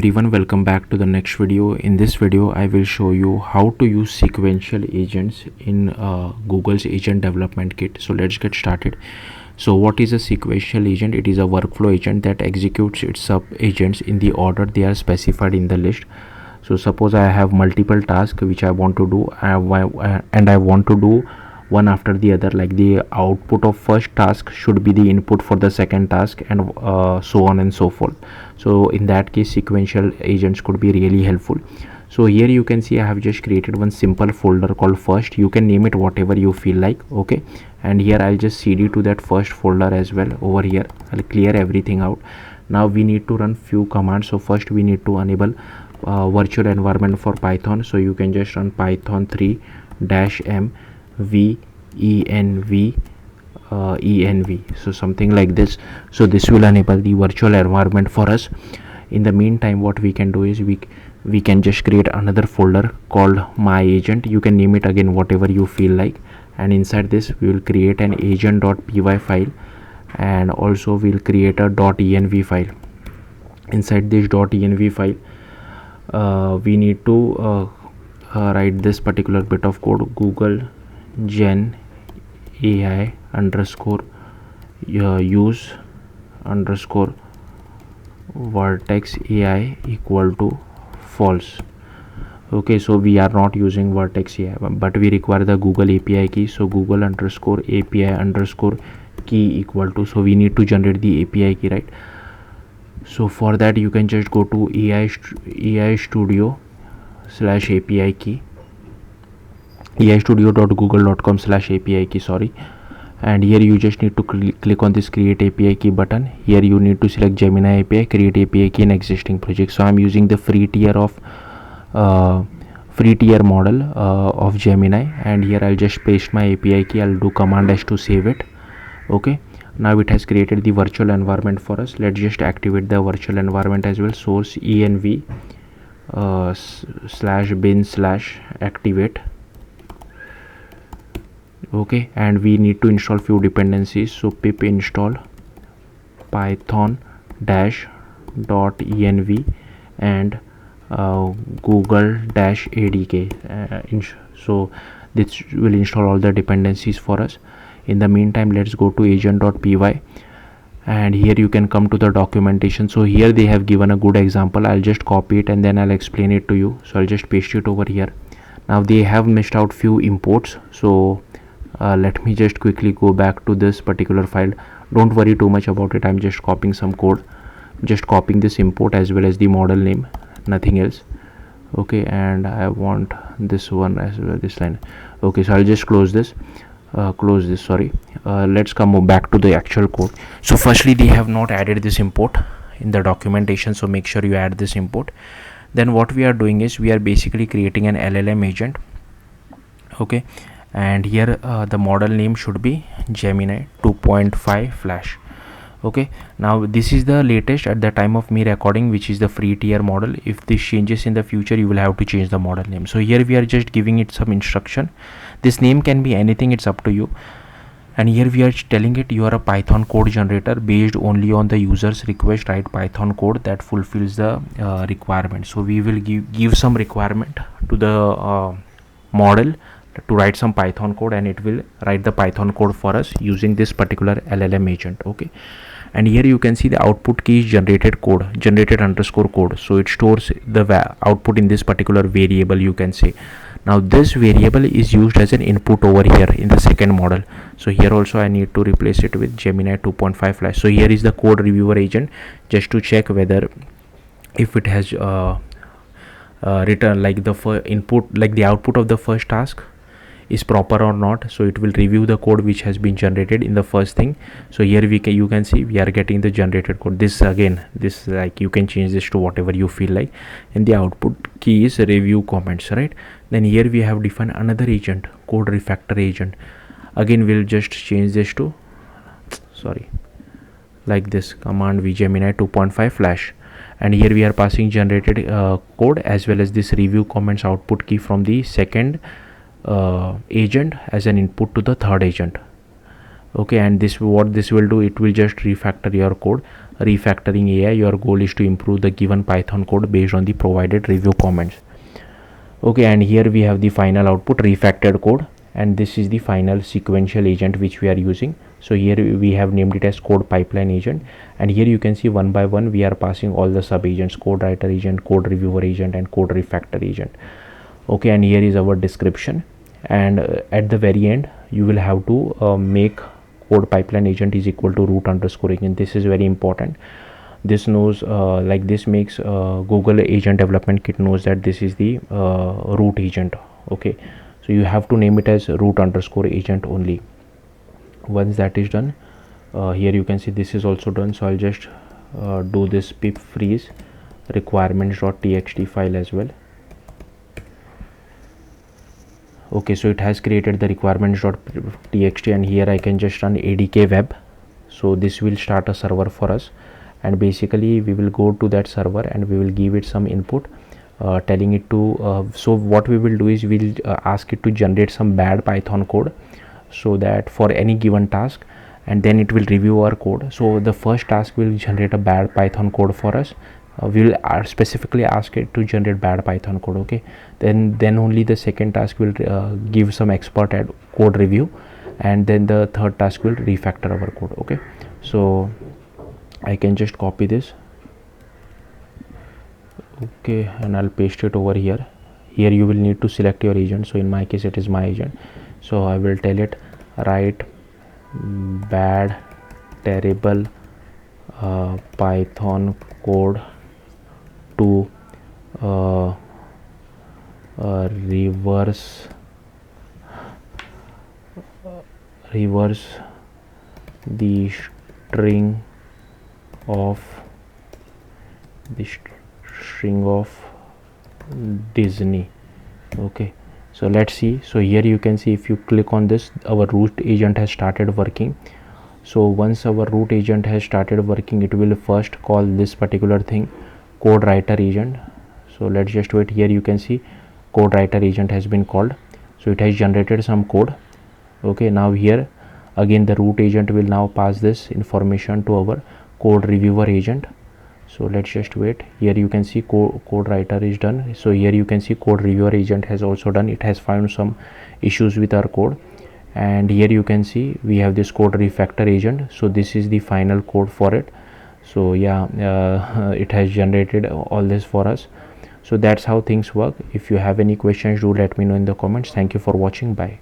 Everyone, welcome back to the next video. In this video I will show you how to use sequential agents in Google's agent development kit. So let's get started. So what is a sequential agent? It is a workflow agent that executes its sub agents in the order they are specified in the list. So suppose I have multiple tasks which I want to do, and I want to do one after the other, like the output of first task should be the input for the second task, and so on and so forth. So in that case sequential agents could be really helpful. So here you can see I have just created one simple folder called first. You can name it whatever you feel like, okay, and here I'll just cd to that first folder as well. Over here I'll clear everything out. Now we need to run few commands. So first we need to enable virtual environment for Python. So you can just run python 3-m env, so something like this. So this will enable the virtual environment for us. In the meantime, what we can do is we can just create another folder called my agent. You can name it again whatever you feel like, and inside this we will create an agent.py file, and also we'll create a .env file. Inside this .env file we need to write this particular bit of code: Google gen AI underscore use underscore vertex AI equal to false. Okay, so we are not using vertex AI, but we require the Google API key. So Google underscore API underscore key equal to, so we need to generate the API key, right? So for that you can just go to AI studio /API key, aistudio.google.com/API key, sorry. And here you just need to click on this create API key button. Here you need to select Gemini API, create API key in existing project. So I'm using the free tier model of Gemini, and here I'll just paste my API key. I'll do Command S to save it. Okay, now it has created the virtual environment for us. Let's just activate the virtual environment as well. Source env /bin/activate. Okay, and we need to install few dependencies. So pip install python-env and google-adk. So this will install all the dependencies for us. In the meantime, let's go to agent.py, and here you can come to the documentation. So here they have given a good example. I'll just copy it and then I'll explain it to you. So I'll just paste it over here. Now they have missed out few imports, so let me just quickly go back to this particular file. Don't worry too much about it. I'm just copying some code, just copying this import as well as the model name, nothing else. Okay, and I want this one as well, this line. Okay, so I'll just close this, sorry. Let's come back to the actual code. So firstly, they have not added this import in the documentation, so make sure you add this import. Then what we are doing is we are basically creating an LLM agent. Okay, and here the model name should be Gemini 2.5 Flash. Okay, now this is the latest at the time of me recording, which is the free tier model. If this changes in the future, you will have to change the model name. So here we are just giving it some instruction. This name can be anything, it's up to you. And here we are telling it you are a Python code generator based only on the user's request. Write Python code that fulfills the requirement. So we will give some requirement to the model to write some Python code, and it will write the Python code for us using this particular LLM agent. Okay, and here you can see the output key is generated underscore code. So it stores the output in this particular variable, you can say. Now this variable is used as an input over here in the second model. So here also I need to replace it with Gemini 2.5 Flash. So here is the code reviewer agent, just to check whether if it has written like the input, like the output of the first task is proper or not. So it will review the code which has been generated in the first thing. So here you can see we are getting the generated code. This like you can change this to whatever you feel like, and the output key is review comments, right? Then here we have defined another agent, code refactor agent. Again we'll just change this to, sorry, like this, command v Gemini 2.5 Flash, and here we are passing generated code as well as this review comments output key from the second agent as an input to the third agent. Okay, and what this will do, it will just refactor your code. refactoring AI. Your goal is to improve the given Python code based on the provided review comments. Okay, and here we have the final output refactored code, and this is the final sequential agent which we are using. So here we have named it as code pipeline agent, and here you can see one by one we are passing all the sub agents: code writer agent, code reviewer agent, and code refactor agent. Okay, and here is our description, and at the very end you will have to make code pipeline agent is equal to root underscore agent. This is very important. This knows like this makes Google agent development kit knows that this is the root agent. Okay, so you have to name it as root underscore agent only. Once that is done, here you can see this is also done. So I'll just do this pip freeze requirements.txt file as well. Okay, so it has created the requirements.txt, and here I can just run adk web. So this will start a server for us, and basically we will go to that server and we will give it some input, telling it to so what we will do is we'll ask it to generate some bad Python code, so that for any given task, and then it will review our code. So the first task will generate a bad Python code for us. We will specifically ask it to generate bad Python code. Okay, then only the second task will give some expert at code review, and then the third task will refactor our code. Okay, so I can just copy this. Okay, and I'll paste it over here. Here you will need to select your agent. So in my case it is my agent, so I will tell it write bad terrible Python code to reverse the string of Disney. Okay, so let's see. So here you can see, if you click on this, our root agent has started working. So once our root agent has started working, it will first call this particular thing code writer agent. So let's just wait. Here you can see code writer agent has been called, so it has generated some code. Okay, now here again the root agent will now pass this information to our code reviewer agent. So let's just wait. Here you can see code writer is done. So here you can see code reviewer agent has also done. It has found some issues with our code, and here you can see we have this code refactor agent. So this is the final code for it. So yeah, it has generated all this for us. So that's how things work. If you have any questions, do let me know in the comments. Thank you for watching. Bye.